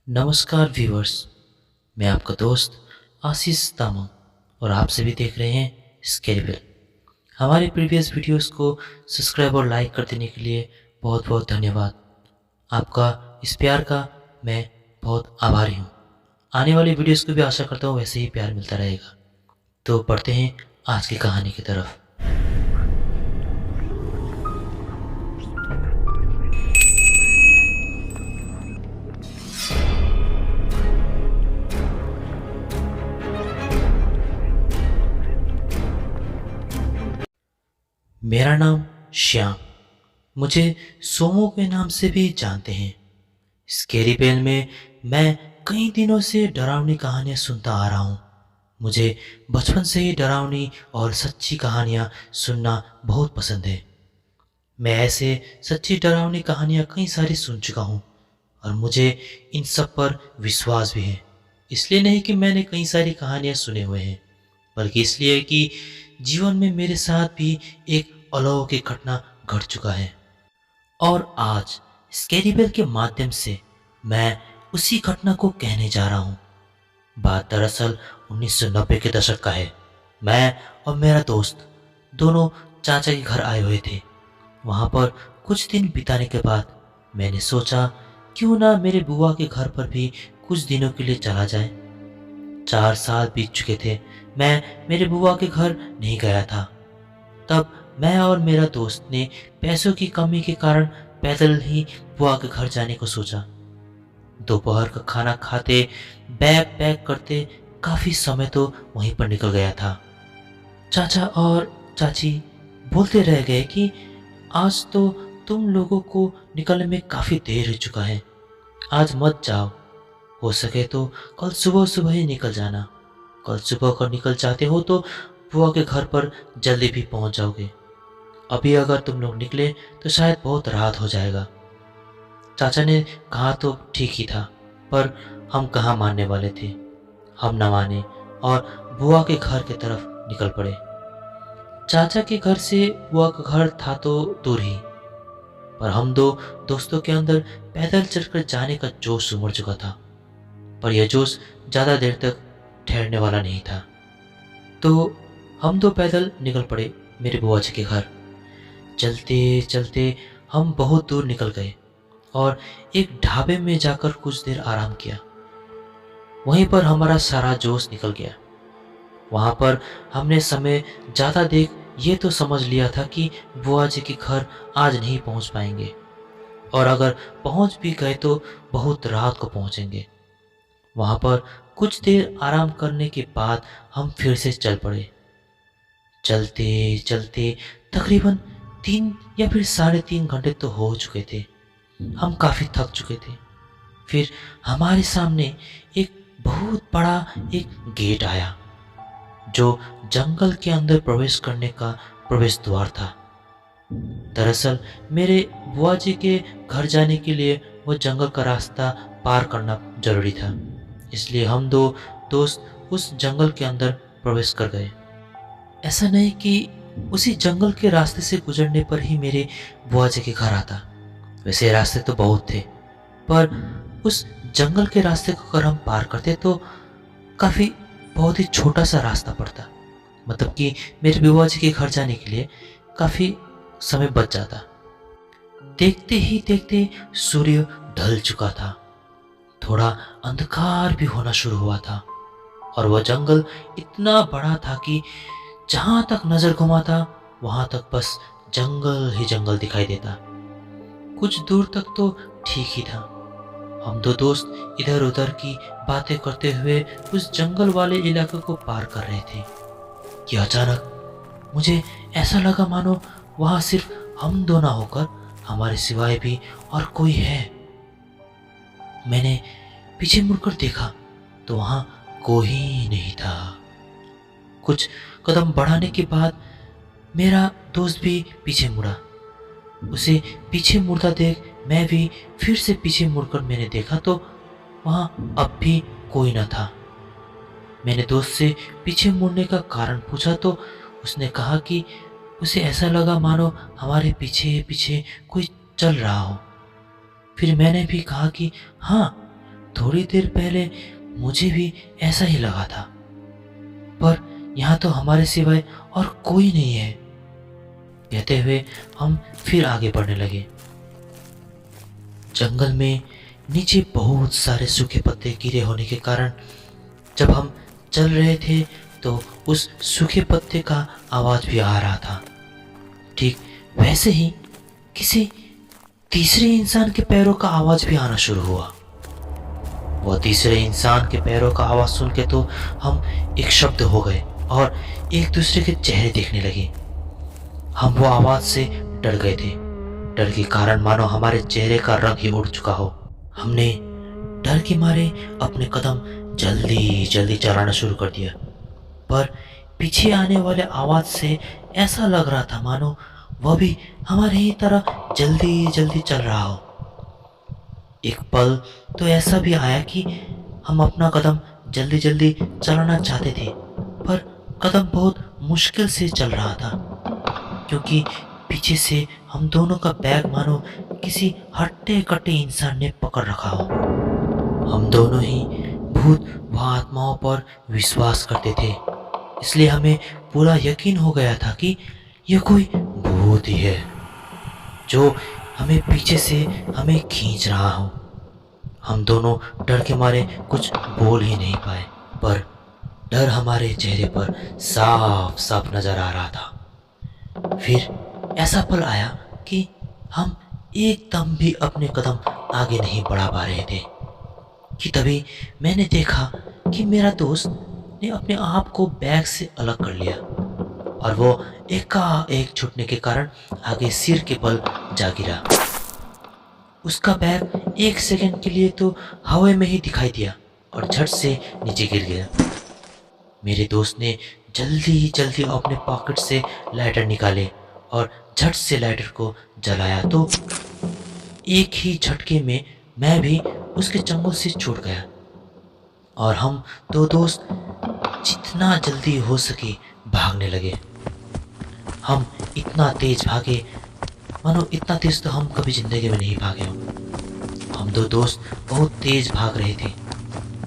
नमस्कार व्यूअर्स। मैं आपका दोस्त आशीष तामंग और आप सभी देख रहे हैं स्केरी बेल। हमारे प्रीवियस वीडियोस को सब्सक्राइब और लाइक कर देने के लिए बहुत बहुत धन्यवाद। आपका इस प्यार का मैं बहुत आभारी हूँ। आने वाली वीडियोस को भी आशा करता हूँ वैसे ही प्यार मिलता रहेगा। तो बढ़ते हैं आज की कहानी की तरफ। मेरा नाम श्याम, मुझे सोमो के नाम से भी जानते हैं। स्केरी बेल में मैं कई दिनों से डरावनी कहानियाँ सुनता आ रहा हूँ। मुझे बचपन से ही डरावनी और सच्ची कहानियाँ सुनना बहुत पसंद है। मैं ऐसे सच्ची डरावनी कहानियाँ कई सारी सुन चुका हूँ और मुझे इन सब पर विश्वास भी है। इसलिए नहीं कि मैंने कई सारी कहानियाँ सुने हुए हैं, बल्कि इसलिए कि जीवन में मेरे साथ भी एक अलौकिक घटना घट चुका है। और आज स्केरी बेल के माध्यम से मैं उसी घटना को कहने जा रहा हूँ। बात दरअसल 1990 के दशक का है। मैं और मेरा दोस्त दोनों चाचा के घर आए हुए थे। वहाँ पर कुछ दिन बिताने के बाद मैंने सोचा क्यों ना मेरे बुआ के घर पर भी कुछ दिनों के लिए चला जाए। 4 साल बीत चुके थे, मैं मेरे बुआ के घर नहीं गया था। तब मैं और मेरा दोस्त ने पैसों की कमी के कारण पैदल ही बुआ के घर जाने को सोचा। दोपहर का खाना खाते, बैग पैक करते काफ़ी समय तो वहीं पर निकल गया था। चाचा और चाची बोलते रह गए कि आज तो तुम लोगों को निकलने में काफ़ी देर हो चुका है, आज मत जाओ। हो सके तो कल सुबह सुबह ही निकल जाना। कल सुबह को निकल जाते हो तो बुआ के घर पर जल्दी भी पहुंच जाओगे। अभी अगर तुम लोग निकले तो शायद बहुत रात हो जाएगा। चाचा ने कहा तो ठीक ही था, पर हम कहाँ मानने वाले थे। हम न माने और बुआ के घर की तरफ निकल पड़े। चाचा के घर से बुआ का घर था तो दूर ही, पर हम दो दोस्तों के अंदर पैदल चलकर जाने का जोश उमड़ चुका था। पर यह जोश ज़्यादा देर तक ठहरने वाला नहीं था। तो हम दो पैदल निकल पड़े मेरे बुआ जी के घर। चलते चलते हम बहुत दूर निकल गए और एक ढाबे में जाकर कुछ देर आराम किया। वहीं पर हमारा सारा जोश निकल गया। वहाँ पर हमने समय ज़्यादा देख ये तो समझ लिया था कि बुआ जी के घर आज नहीं पहुँच पाएंगे, और अगर पहुँच भी गए तो बहुत रात को पहुँचेंगे। वहाँ पर कुछ देर आराम करने के बाद हम फिर से चल पड़े। चलते चलते तकरीबन 3 या फिर 3.5 घंटे तो हो चुके थे। हम काफ़ी थक चुके थे। फिर हमारे सामने एक बहुत बड़ा एक गेट आया, जो जंगल के अंदर प्रवेश करने का प्रवेश द्वार था। दरअसल मेरे बुआ जी के घर जाने के लिए वो जंगल का रास्ता पार करना जरूरी था, इसलिए हम दो दोस्त उस जंगल के अंदर प्रवेश कर गए। ऐसा नहीं कि उसी जंगल के रास्ते से गुजरने पर ही मेरे बुआ जी के घर आता। वैसे रास्ते तो बहुत थे, पर उस जंगल के रास्ते को अगर हम पार करते तो काफ़ी बहुत ही छोटा सा रास्ता पड़ता। मतलब कि मेरे बुआ जी के घर जाने के लिए काफ़ी समय बच जाता। देखते ही देखते सूर्य ढल चुका था। थोड़ा अंधकार भी होना शुरू हुआ था और वह जंगल इतना बड़ा था कि जहाँ तक नजर घुमाता वहाँ तक बस जंगल ही जंगल दिखाई देता। कुछ दूर तक तो ठीक ही था। हम दो दोस्त इधर उधर की बातें करते हुए उस जंगल वाले इलाके को पार कर रहे थे कि अचानक मुझे ऐसा लगा मानो वहाँ सिर्फ हम दो ना होकर हमारे सिवाय भी और कोई है। मैंने पीछे मुड़कर देखा तो वहाँ कोई नहीं था। कुछ कदम बढ़ाने के बाद मेरा दोस्त भी पीछे मुड़ा। उसे पीछे मुड़ता देख मैं भी फिर से पीछे मुड़कर मैंने देखा तो वहाँ अब भी कोई न था। मैंने दोस्त से पीछे मुड़ने का कारण पूछा तो उसने कहा कि उसे ऐसा लगा मानो हमारे पीछे पीछे कोई चल रहा हो। फिर मैंने भी कहा कि हाँ, थोड़ी देर पहले मुझे भी ऐसा ही लगा था, पर यहाँ तो हमारे सिवाय और कोई नहीं है। कहते हुए हम फिर आगे बढ़ने लगे। जंगल में नीचे बहुत सारे सूखे पत्ते गिरे होने के कारण जब हम चल रहे थे तो उस सूखे पत्ते का आवाज भी आ रहा था। ठीक वैसे ही किसी तीसरे इंसान के पैरों का आवाज भी आना शुरू हुआ। वह तीसरे इंसान के पैरों का आवाज सुन के तो हम एक शब्द हो गए और एक दूसरे के चेहरे देखने लगे। हम वो आवाज से डर गए थे। डर के कारण मानो हमारे चेहरे का रंग ही उड़ चुका हो। हमने डर के मारे अपने कदम जल्दी जल्दी चलाना शुरू कर दिया, पर पीछे आने वाले आवाज से ऐसा लग रहा था मानो वह भी हमारे ही तरह जल्दी जल्दी चल रहा हो। एक पल तो ऐसा भी आया कि हम अपना कदम जल्दी जल्दी चलाना चाहते थे, पर कदम बहुत मुश्किल से चल रहा था, क्योंकि पीछे से हम दोनों का बैग मानो किसी हट्टे कट्टे इंसान ने पकड़ रखा हो। हम दोनों ही भूत व आत्माओं पर विश्वास करते थे, इसलिए हमें पूरा यकीन हो गया था कि यह कोई भूत ही है जो हमें पीछे से हमें खींच रहा हो। हम दोनों डर के मारे कुछ बोल ही नहीं पाए, पर डर हमारे चेहरे पर साफ साफ नजर आ रहा था। फिर ऐसा पल आया कि हम एकदम भी अपने कदम आगे नहीं बढ़ा पा रहे थे कि तभी मैंने देखा कि मेरा दोस्त ने अपने आप को बैग से अलग कर लिया और वो एकाएक छूटने के कारण आगे सिर के बल जा गिरा। उसका बैग एक सेकंड के लिए तो हवा में ही दिखाई दिया और झट से नीचे गिर गया। मेरे दोस्त ने जल्दी जल्दी अपने पॉकेट से लाइटर निकाले और झट से लाइटर को जलाया तो एक ही झटके में मैं भी उसके चंगुल से छूट गया और हम दो दोस्त जितना जल्दी हो सके भागने लगे। हम इतना तेज भागे मानो इतना तेज तो हम कभी जिंदगी में नहीं भागे हों। हम दो दोस्त बहुत तेज भाग रहे थे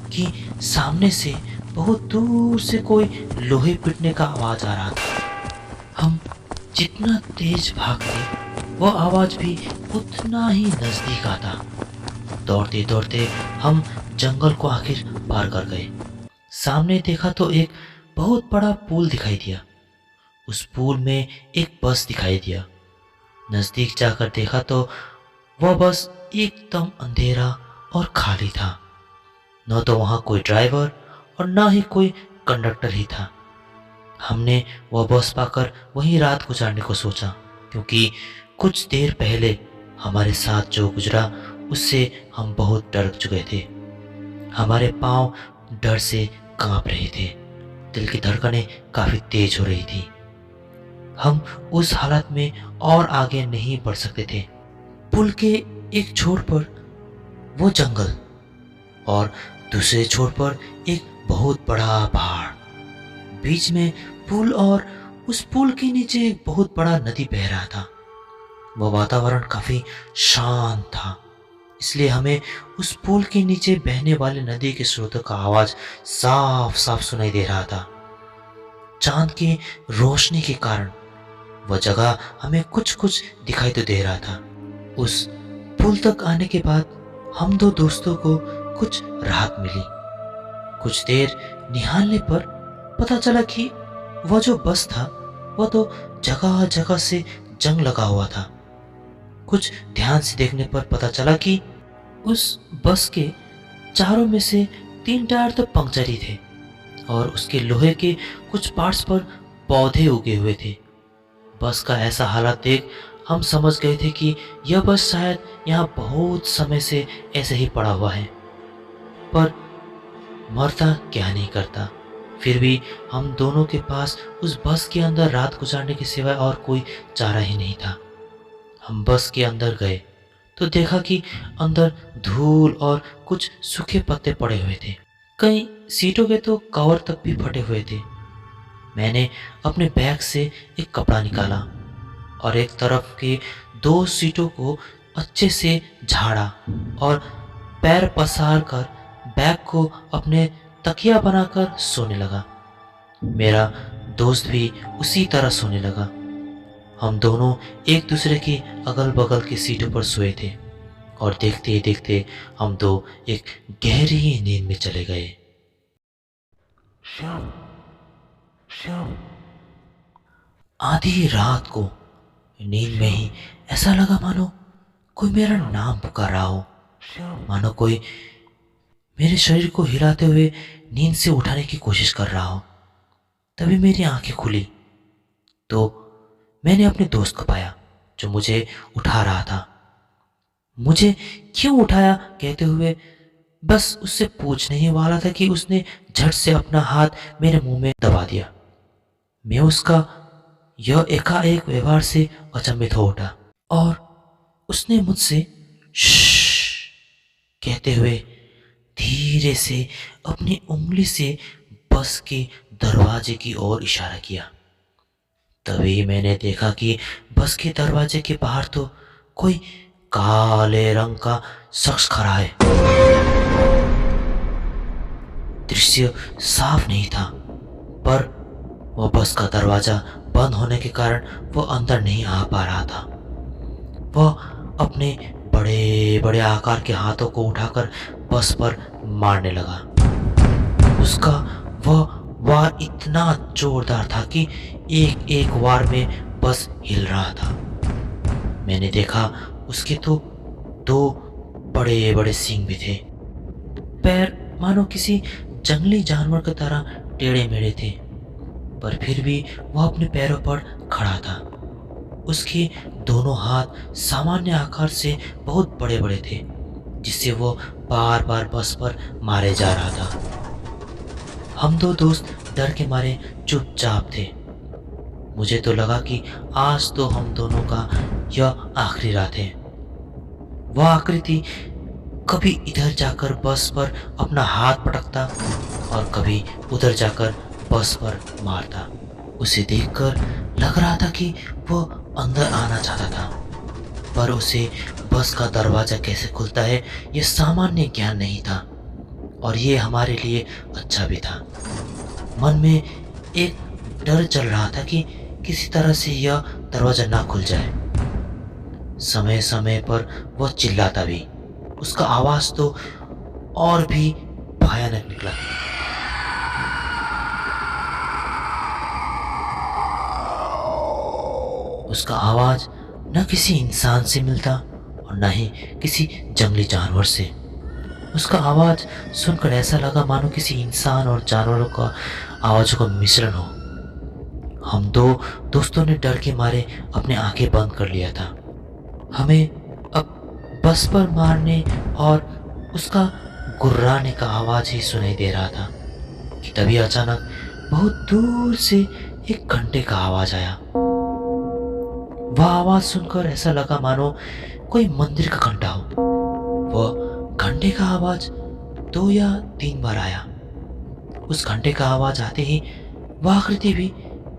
कि सामने से बहुत दूर से कोई लोहे पिटने का आवाज आ रहा था। हम जितना तेज भागते वो आवाज भी उतना ही नजदीक आता। दौड़ते दौड़ते हम जंगल को आखिर पार कर गए। सामने देखा तो एक बहुत बड़ा पुल दिखाई दिया। उस पुल में एक बस दिखाई दिया। नजदीक जाकर देखा तो वह बस एकदम अंधेरा और खाली था। न तो वहां कोई ड्राइवर और न ही कोई कंडक्टर ही था। हमने वह बस पाकर वहीं रात गुजारने को सोचा, क्योंकि कुछ देर पहले हमारे साथ जो गुजरा उससे हम बहुत डर चुके थे। हमारे पांव डर से कांप रहे थे, दिल की धड़कनें काफी तेज हो रही थी। हम उस हालत में और आगे नहीं बढ़ सकते थे। पुल के एक छोर पर वो जंगल और दूसरे छोर पर एक बहुत बड़ा पहाड़, बीच में पुल और उस पुल के नीचे एक बहुत बड़ा नदी बह रहा था। वह वातावरण काफी शांत था, इसलिए हमें उस पुल के नीचे बहने वाले नदी के स्रोतों का आवाज साफ साफ सुनाई दे रहा था। चांद की रोशनी के कारण वह जगह हमें कुछ कुछ दिखाई तो दे रहा था। उस पुल तक आने के बाद हम दो दोस्तों को कुछ राहत मिली। कुछ देर निहारने पर पता चला कि वह जो बस था वह तो जगह जगह से जंग लगा हुआ था। कुछ ध्यान से देखने पर पता चला कि उस बस के चारों में से 3 टायर तो पंक्चर ही थे और उसके लोहे के कुछ पार्ट्स पर पौधे उगे हुए थे। बस का ऐसा हालत देख हम समझ गए थे कि यह बस शायद यहाँ बहुत समय से ऐसे ही पड़ा हुआ है, पर मरता क्या नहीं करता। फिर भी हम दोनों के पास उस बस के अंदर रात गुजारने के सिवाय और कोई चारा ही नहीं था। हम बस के अंदर गए तो देखा कि अंदर धूल और कुछ सूखे पत्ते पड़े हुए थे। कई सीटों के तो कवर तक भी फटे हुए थे। मैंने अपने बैग से एक कपड़ा निकाला और एक तरफ के 2 सीटों को अच्छे से झाड़ा और पैर पसार कर बैग को अपने तकिया बनाकर सोने लगा। मेरा दोस्त भी उसी तरह सोने लगा। हम दोनों एक दूसरे की अगल बगल की सीटों पर सोए थे और देखते ही देखते हम दो एक गहरी नींद में चले गए। श्याम, श्याम। आधी रात को नींद में ही ऐसा लगा मानो कोई मेरा नाम पुकार रहा हो, श्याम, मानो कोई मेरे शरीर को हिलाते हुए नींद से उठाने की कोशिश कर रहा हो। तभी मेरी आंखें खुली तो मैंने अपने दोस्त को पाया जो मुझे उठा रहा था। मुझे क्यों उठाया कहते हुए बस उससे पूछने ही वाला था कि उसने झट से अपना हाथ मेरे मुंह में दबा दिया। मैं उसका यह एकाएक व्यवहार से अचंभित हो उठा और उसने मुझसे श्श कहते हुए धीरे से अपनी उंगली से बस के दरवाजे की ओर इशारा किया। तभी मैंने देखा कि बस के दरवाजे के बाहर तो कोई काले रंग का शख्स खड़ा है। दृश्य साफ नहीं था, पर वह बस का दरवाजा बंद होने के कारण वह अंदर नहीं आ पा रहा था। वह अपने बड़े बड़े आकार के हाथों को उठाकर बस पर मारने लगा। उसका वह वार इतना जोरदार था कि एक एक वार में बस हिल रहा था। मैंने देखा उसके तो दो बड़े बड़े सींग भी थे। पैर मानो किसी जंगली जानवर की तरह टेढ़े मेढ़े थे, पर फिर भी वह अपने पैरों पर खड़ा था। उसके दोनों हाथ सामान्य आकार से बहुत बड़े बड़े थे, जिससे वो बार बार बस पर मारे जा रहा था। हम दो दोस्त डर के मारे चुपचाप थे। मुझे तो लगा कि आज तो हम दोनों का यह आखिरी रात है। वह आकृति कभी इधर जाकर बस पर अपना हाथ पटकता और कभी उधर जाकर बस पर मारता। उसे देखकर लग रहा था कि वो अंदर आना चाहता था, पर उसे बस का दरवाजा कैसे खुलता है यह सामान्य ज्ञान नहीं था, और ये हमारे लिए अच्छा भी था। मन में एक डर चल रहा था कि किसी तरह से यह दरवाजा ना खुल जाए। समय समय पर वह चिल्लाता भी। उसका आवाज तो और भी भयानक निकला। उसका आवाज न किसी इंसान से मिलता और न ही किसी जंगली जानवर से। उसका आवाज सुनकर ऐसा लगा मानो किसी इंसान और जानवरों का आवाजों का मिश्रण हो। हम दो दोस्तों ने डर के मारे अपने आंखें बंद कर लिया था। हमें अब बस पर मारने और उसका गुर्राने का आवाज ही सुनाई दे रहा था कि तभी अचानक बहुत दूर से एक घंटे का आवाज आया। वह आवाज सुनकर ऐसा लगा मानो कोई मंदिर का घंटा हो। वह घंटे का आवाज 2 या 3 बार आया। उस घंटे का आवाज आते ही वह आकृति भी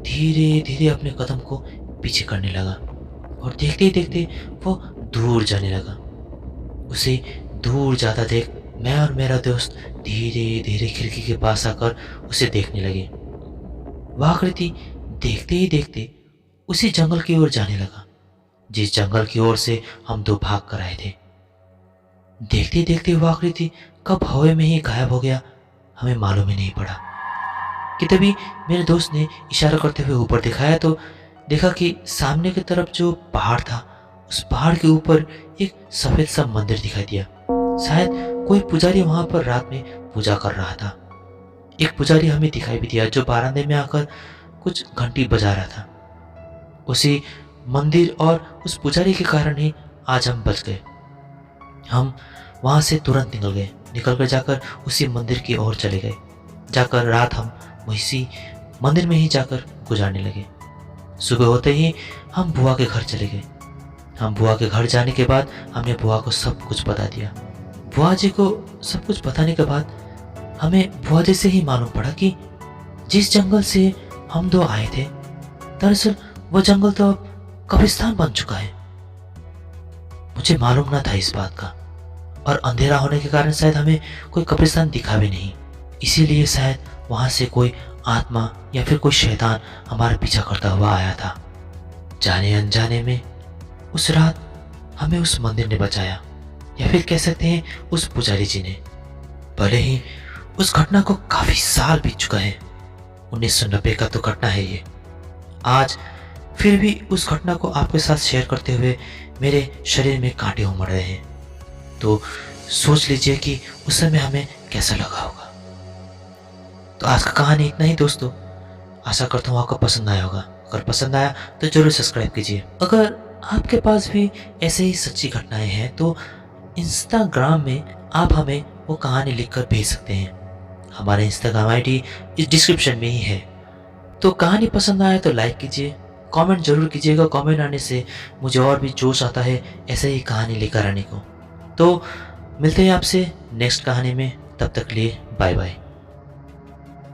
धीरे धीरे अपने कदम को पीछे करने लगा और देखते ही देखते वो दूर जाने लगा। उसे दूर जाता देख मैं और मेरा दोस्त धीरे धीरे खिड़की के पास आकर उसे देखने लगे। वह आकृति देखते ही देखते उसी जंगल की ओर जाने लगा जिस जंगल की ओर से हम दो भाग कर आए थे। देखते देखते वह आकृति कब हवा में ही गायब हो गया हमें मालूम ही नहीं पड़ा कि तभी मेरे दोस्त ने इशारा करते हुए ऊपर दिखाया तो देखा कि सामने की तरफ जो पहाड़ था उस पहाड़ के ऊपर एक सफेद सा मंदिर दिखाई दिया। शायद कोई पुजारी वहां पर रात में पूजा कर रहा था। एक पुजारी हमें दिखाई भी दिया जो बारांदे में आकर कुछ घंटी बजा रहा था। उसी मंदिर और उस पुजारी के कारण ही आज हम बच गए। हम वहां से तुरंत निकल कर जाकर उसी मंदिर की ओर चले गए। जाकर रात हम वैसी मंदिर में ही जाकर गुजारने लगे। सुबह होते ही हम बुआ के घर चले गए। हम बुआ के घर जाने के बाद हमने बुआ को सब कुछ बता दिया। बुआ जी को सब कुछ बताने के बाद हमें बुआ जी से ही मालूम पड़ा कि जिस जंगल से हम दो आए थे दरअसल वह जंगल तो अब कब्रिस्तान बन चुका है। मुझे मालूम ना था इस बात का। और अंधेरा होने के कारण शायद हमें कोई कब्रिस्तान दिखा भी नहीं। इसीलिए शायद वहाँ से कोई आत्मा या फिर कोई शैतान हमारा पीछा करता हुआ आया था। जाने अनजाने में उस रात हमें उस मंदिर ने बचाया, या फिर कह सकते हैं उस पुजारी जी ने। भले ही उस घटना को काफ़ी साल बीत चुका है, 1990 का तो घटना है ये। आज फिर भी उस घटना को आपके साथ शेयर करते हुए मेरे शरीर में कांटे उमड़ रहे हैं। तो सोच लीजिए कि उस समय हमें कैसा लगा होगा। तो आज का कहानी इतना ही दोस्तों। आशा करता हूँ आपको पसंद आया होगा। अगर पसंद आया तो ज़रूर सब्सक्राइब कीजिए। अगर आपके पास भी ऐसे ही सच्ची घटनाएं हैं तो इंस्टाग्राम में आप हमें वो कहानी लिखकर भेज सकते हैं। हमारा इंस्टाग्राम आईडी इस डिस्क्रिप्शन में ही है। तो कहानी पसंद आए तो लाइक कीजिए, कमेंट जरूर कीजिएगा। कमेंट आने से मुझे और भी जोश आता है ऐसे ही कहानी लेकर आने को। तो मिलते हैं आपसे नेक्स्ट कहानी में। तब तक के लिए बाय बाय।